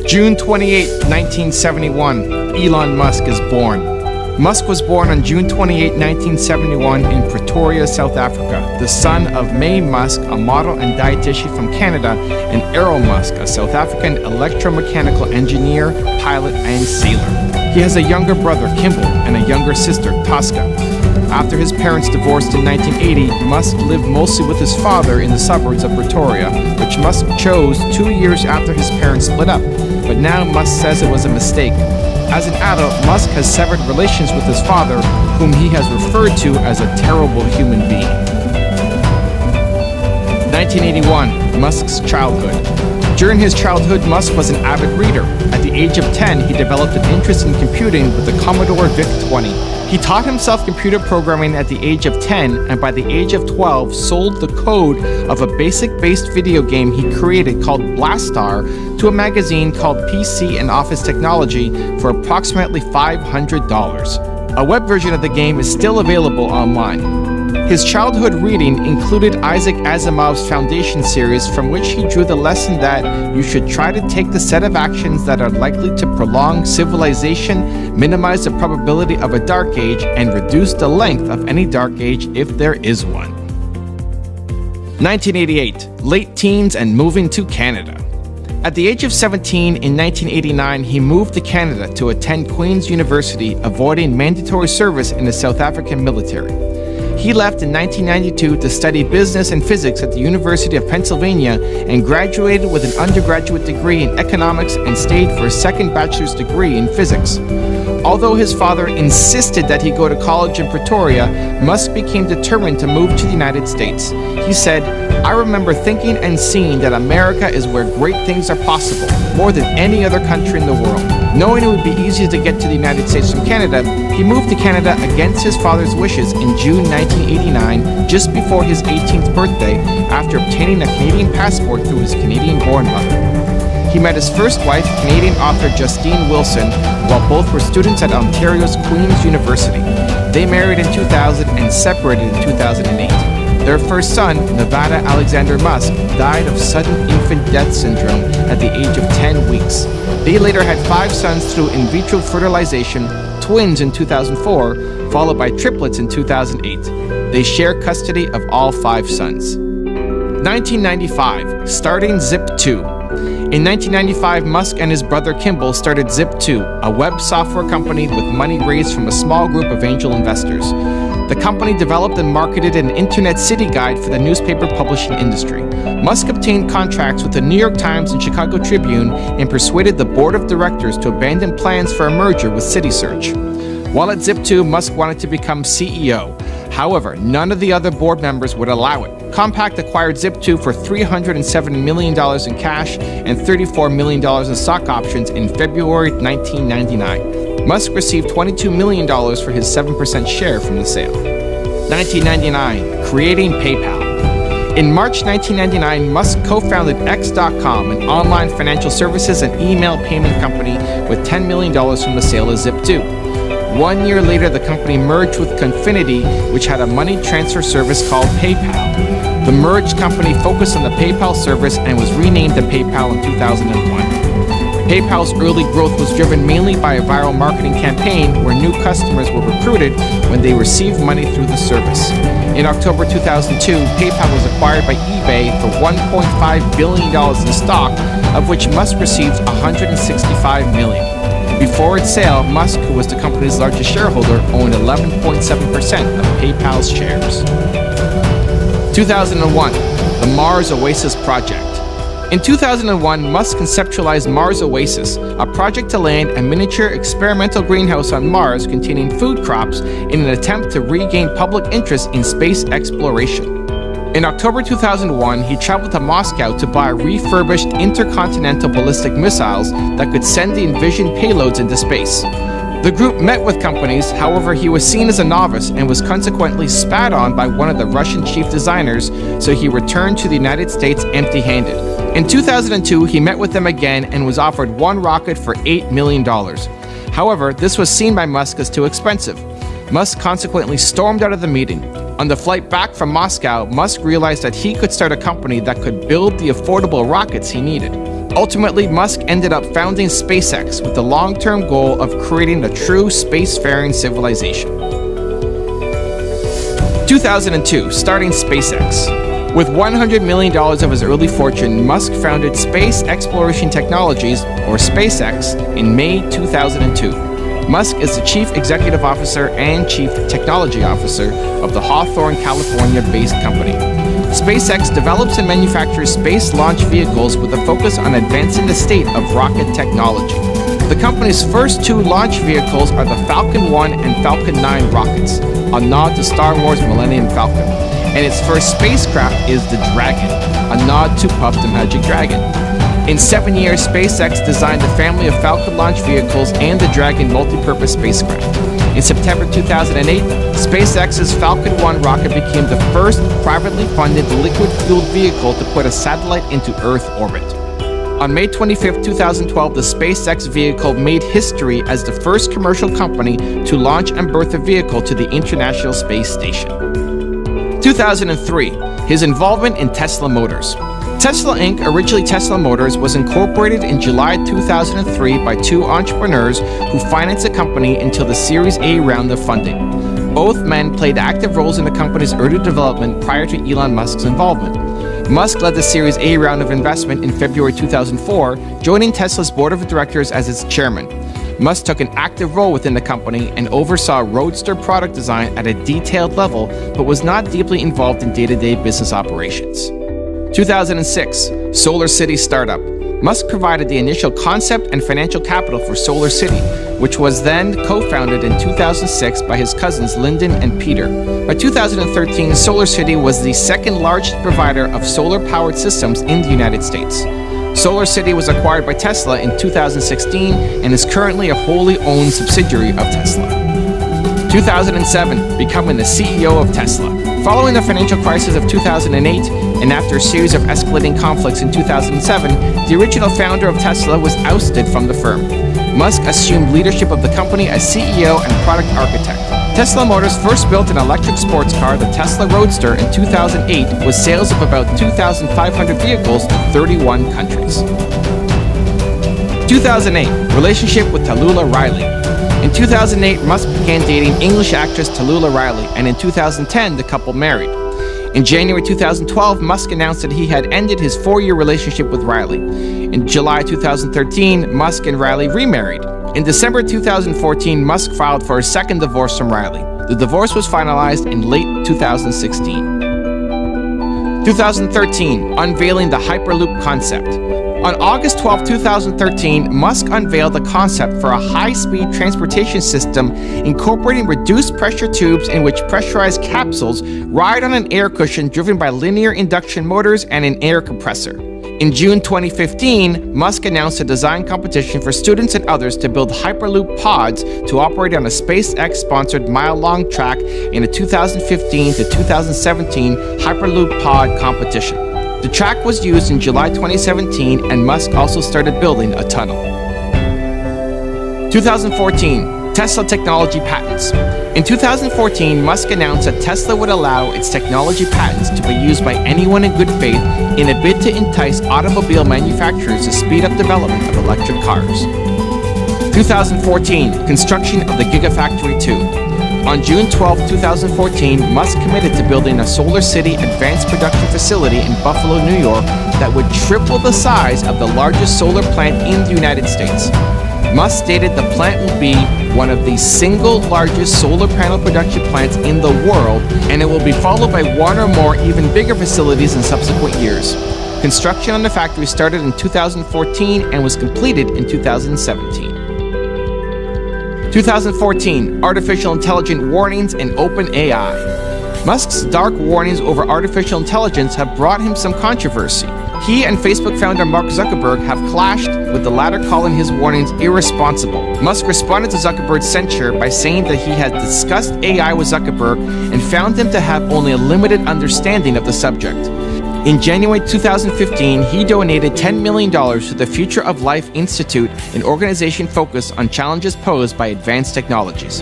June 28, 1971, Elon Musk is born. Musk was born on June 28, 1971 in Pretoria, South Africa, the son of Maye Musk, a model and dietitian from Canada, and Errol Musk, a South African electromechanical engineer, pilot, and sailor. He has a younger brother, Kimbal, and a younger sister, Tosca. After his parents divorced in 1980, Musk lived mostly with his father in the suburbs of Pretoria, which Musk chose 2 years after his parents split up. But now Musk says it was a mistake. As an adult, Musk has severed relations with his father, whom he has referred to as a terrible human being. 1981, Musk's childhood. During his childhood, Musk was an avid reader. At the age of 10, he developed an interest in computing with the Commodore VIC-20. He taught himself computer programming at the age of 10, and by the age of 12, sold the code of a basic-based video game he created called Blastar to a magazine called PC and Office Technology for approximately $500. A web version of the game is still available online. His childhood reading included Isaac Asimov's Foundation series, from which he drew the lesson that you should try to take the set of actions that are likely to prolong civilization, minimize the probability of a dark age, and reduce the length of any dark age if there is one. 1988, late teens and moving to Canada. At the age of 17 in 1989, he moved to Canada to attend Queen's University, avoiding mandatory service in the South African military. He left in 1992 to study business and physics at the University of Pennsylvania and graduated with an undergraduate degree in economics and stayed for a second bachelor's degree in physics. Although his father insisted that he go to college in Pretoria, Musk became determined to move to the United States. He said, "I remember thinking and seeing that America is where great things are possible, more than any other country in the world." Knowing it would be easier to get to the United States from Canada, he moved to Canada against his father's wishes in June 1989, just before his 18th birthday, after obtaining a Canadian passport through his Canadian-born mother. He met his first wife, Canadian author Justine Wilson, while both were students at Ontario's Queen's University. They married in 2000 and separated in 2008. Their first son, Nevada Alexander Musk, died of sudden infant death syndrome at the age of 10 weeks. They later had 5 sons through in vitro fertilization, twins in 2004, followed by triplets in 2008. They share custody of all 5 sons. 1995, starting Zip2. In 1995, Musk and his brother Kimbal started Zip2, a web software company with money raised from a small group of angel investors. The company developed and marketed an internet city guide for the newspaper publishing industry. Musk obtained contracts with the New York Times and Chicago Tribune and persuaded the board of directors to abandon plans for a merger with CitySearch. While at Zip2, Musk wanted to become CEO. However, none of the other board members would allow it. Compaq acquired Zip2 for $307 million in cash and $34 million in stock options in February 1999. Musk received $22 million for his 7% share from the sale. 1999, creating PayPal. In March 1999, Musk co-founded X.com, an online financial services and email payment company, with $10 million from the sale of Zip2. 1 year later, the company merged with Confinity, which had a money transfer service called PayPal. The merged company focused on the PayPal service and was renamed to PayPal in 2001. PayPal's early growth was driven mainly by a viral marketing campaign where new customers were recruited when they received money through the service. In October 2002, PayPal was acquired by eBay for $1.5 billion in stock, of which Musk received $165 million. Before its sale, Musk, who was the company's largest shareholder, owned 11.7% of PayPal's shares. 2001, the Mars Oasis Project. In 2001, Musk conceptualized Mars Oasis, a project to land a miniature experimental greenhouse on Mars containing food crops in an attempt to regain public interest in space exploration. In October 2001, he traveled to Moscow to buy refurbished intercontinental ballistic missiles that could send the envisioned payloads into space. The group met with companies, however, he was seen as a novice and was consequently spat on by one of the Russian chief designers, so he returned to the United States empty-handed. In 2002, he met with them again and was offered one rocket for $8 million. However, this was seen by Musk as too expensive. Musk consequently stormed out of the meeting. On the flight back from Moscow, Musk realized that he could start a company that could build the affordable rockets he needed. Ultimately, Musk ended up founding SpaceX with the long-term goal of creating a true spacefaring civilization. 2002, starting SpaceX. With $100 million of his early fortune, Musk founded Space Exploration Technologies, or SpaceX, in May 2002. Musk is the Chief Executive Officer and Chief Technology Officer of the Hawthorne, California-based company. SpaceX develops and manufactures space launch vehicles with a focus on advancing the state of rocket technology. The company's first two launch vehicles are the Falcon 1 and Falcon 9 rockets, a nod to Star Wars Millennium Falcon, and its first spacecraft is the Dragon, a nod to Puff the Magic Dragon. In 7 years, SpaceX designed a family of Falcon launch vehicles and the Dragon multi-purpose spacecraft. In September 2008, SpaceX's Falcon 1 rocket became the first privately funded liquid-fueled vehicle to put a satellite into Earth orbit. On May 25, 2012, the SpaceX vehicle made history as the first commercial company to launch and berth a vehicle to the International Space Station. 2003, his involvement in Tesla Motors. Tesla Inc., originally Tesla Motors, was incorporated in July 2003 by two entrepreneurs who financed the company until the Series A round of funding. Both men played active roles in the company's early development prior to Elon Musk's involvement. Musk led the Series A round of investment in February 2004, joining Tesla's board of directors as its chairman. Musk took an active role within the company and oversaw Roadster product design at a detailed level, but was not deeply involved in day-to-day business operations. 2006, Solar City startup. Musk provided the initial concept and financial capital for Solar City, which was then co-founded in 2006 by his cousins Lyndon and Peter. By 2013, Solar City was the second largest provider of solar-powered systems in the United States. Solar City was acquired by Tesla in 2016 and is currently a wholly owned subsidiary of Tesla. 2007, becoming the CEO of Tesla. Following the financial crisis of 2008, and after a series of escalating conflicts in 2007, the original founder of Tesla was ousted from the firm. Musk assumed leadership of the company as CEO and product architect. Tesla Motors first built an electric sports car, the Tesla Roadster, in 2008, with sales of about 2,500 vehicles to 31 countries. 2008, relationship with Talulah Riley. In 2008, Musk began dating English actress Talulah Riley, and in 2010, the couple married. In January 2012, Musk announced that he had ended his 4-year relationship with Riley. In July 2013, Musk and Riley remarried. In December 2014, Musk filed for a second divorce from Riley. The divorce was finalized in late 2016. 2013, unveiling the Hyperloop concept. On August 12, 2013, Musk unveiled the concept for a high-speed transportation system incorporating reduced pressure tubes in which pressurized capsules ride on an air cushion driven by linear induction motors and an air compressor. In June 2015, Musk announced a design competition for students and others to build Hyperloop pods to operate on a SpaceX-sponsored mile-long track in a 2015 to 2017 Hyperloop pod competition. The track was used in July 2017, and Musk also started building a tunnel. 2014, Tesla technology patents. In 2014, Musk announced that Tesla would allow its technology patents to be used by anyone in good faith in a bid to entice automobile manufacturers to speed up development of electric cars. 2014, construction of the Gigafactory 2. On June 12, 2014, Musk committed to building a Solar City advanced production facility in Buffalo, New York that would triple the size of the largest solar plant in the United States. Musk stated the plant will be one of the single largest solar panel production plants in the world, and it will be followed by one or more even bigger facilities in subsequent years. Construction on the factory started in 2014 and was completed in 2017. 2014, artificial intelligence warnings and open AI. Musk's dark warnings over artificial intelligence have brought him some controversy. He and Facebook founder Mark Zuckerberg have clashed, with the latter calling his warnings irresponsible. Musk responded to Zuckerberg's censure by saying that he had discussed AI with Zuckerberg and found him to have only a limited understanding of the subject. In January 2015, he donated $10 million to the Future of Life Institute, an organization focused on challenges posed by advanced technologies.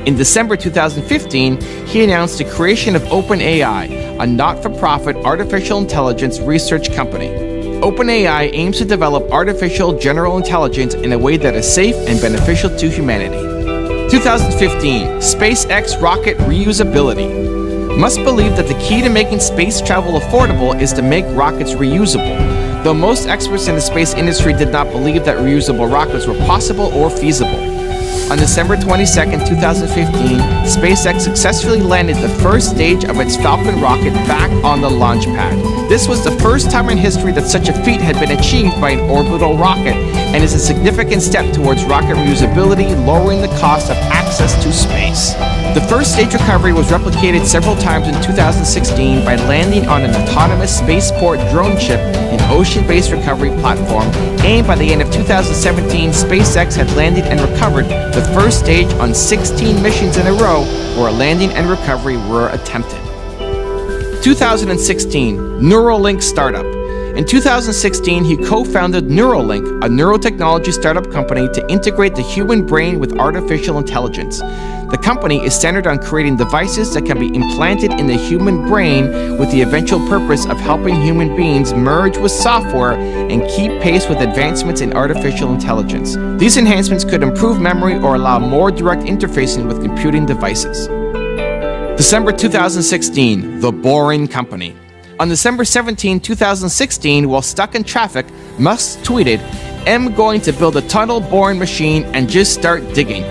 In December 2015, he announced the creation of OpenAI, a not-for-profit artificial intelligence research company. OpenAI aims to develop artificial general intelligence in a way that is safe and beneficial to humanity. 2015, SpaceX rocket reusability. Musk believed that the key to making space travel affordable is to make rockets reusable, though most experts in the space industry did not believe that reusable rockets were possible or feasible. On December 22, 2015, SpaceX successfully landed the first stage of its Falcon rocket back on the launch pad. This was the first time in history that such a feat had been achieved by an orbital rocket, and is a significant step towards rocket reusability, lowering the cost of access to space. The first stage recovery was replicated several times in 2016 by landing on an autonomous spaceport drone ship, an ocean-based recovery platform, and by the end of 2017, SpaceX had landed and recovered the first stage on 16 missions in a row where landing and recovery were attempted. 2016, Neuralink startup. In 2016, he co-founded Neuralink, a neurotechnology startup company to integrate the human brain with artificial intelligence. The company is centered on creating devices that can be implanted in the human brain with the eventual purpose of helping human beings merge with software and keep pace with advancements in artificial intelligence. These enhancements could improve memory or allow more direct interfacing with computing devices. December 2016, The Boring Company. On December 17, 2016, while stuck in traffic, Musk tweeted, "I'm going to build a tunnel boring machine and just start digging."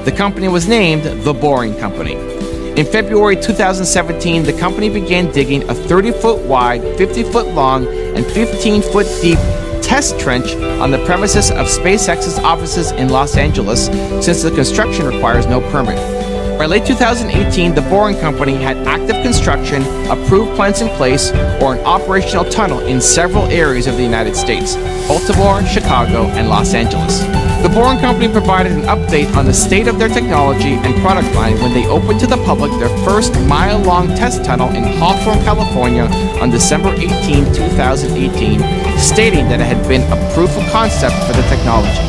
The company was named The Boring Company. In February 2017, the company began digging a 30-foot wide, 50-foot long, and 15-foot deep test trench on the premises of SpaceX's offices in Los Angeles, since the construction requires no permit. By late 2018, the Boring Company had active construction, approved plans in place, or an operational tunnel in several areas of the United States: Baltimore, Chicago, and Los Angeles. The Boring Company provided an update on the state of their technology and product line when they opened to the public their first mile-long test tunnel in Hawthorne, California on December 18, 2018, stating that it had been a proof of concept for the technology.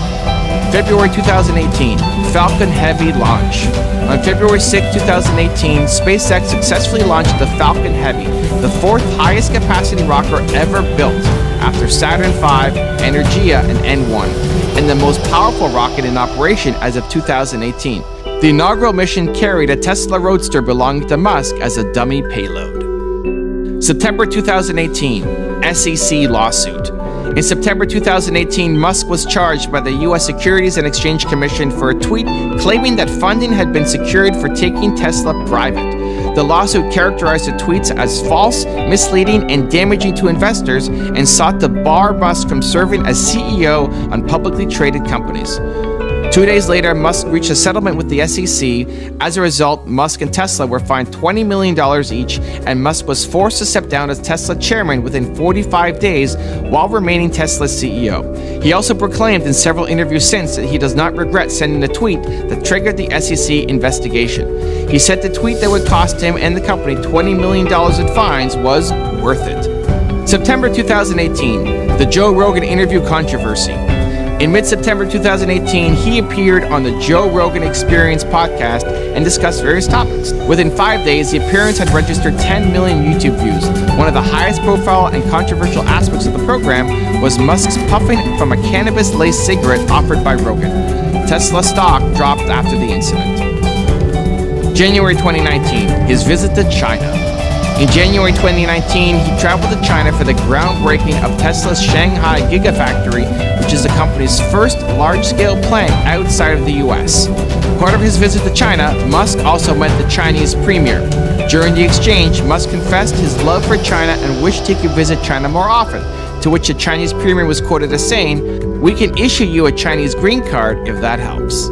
February 2018, Falcon Heavy launch. On February 6, 2018, SpaceX successfully launched the Falcon Heavy, the fourth highest capacity rocket ever built, after Saturn V, Energia, and N1, and the most powerful rocket in operation as of 2018. The inaugural mission carried a Tesla Roadster belonging to Musk as a dummy payload. September 2018, SEC lawsuit. In September 2018, Musk was charged by the U.S. Securities and Exchange Commission for a tweet claiming that funding had been secured for taking Tesla private. The lawsuit characterized the tweets as false, misleading, and damaging to investors, and sought to bar Musk from serving as CEO on publicly traded companies. 2 days later, Musk reached a settlement with the SEC. As a result, Musk and Tesla were fined $20 million each, and Musk was forced to step down as Tesla chairman within 45 days while remaining Tesla's CEO. He also proclaimed in several interviews since that he does not regret sending a tweet that triggered the SEC investigation. He said the tweet that would cost him and the company $20 million in fines was worth it. September 2018, the Joe Rogan interview controversy. In mid-September 2018, he appeared on the Joe Rogan Experience podcast and discussed various topics. Within 5 days, the appearance had registered 10 million YouTube views. One of the highest profile and controversial aspects of the program was Musk's puffing from a cannabis-laced cigarette offered by Rogan. Tesla stock dropped after the incident. January 2019, his visit to China. In January 2019, he traveled to China for the groundbreaking of Tesla's Shanghai Gigafactory, which is the company's first large-scale plant outside of the US. Part of his visit to China, Musk also met the Chinese premier. During the exchange, Musk confessed his love for China and wished he could visit China more often, to which the Chinese premier was quoted as saying, "We can issue you a Chinese green card if that helps."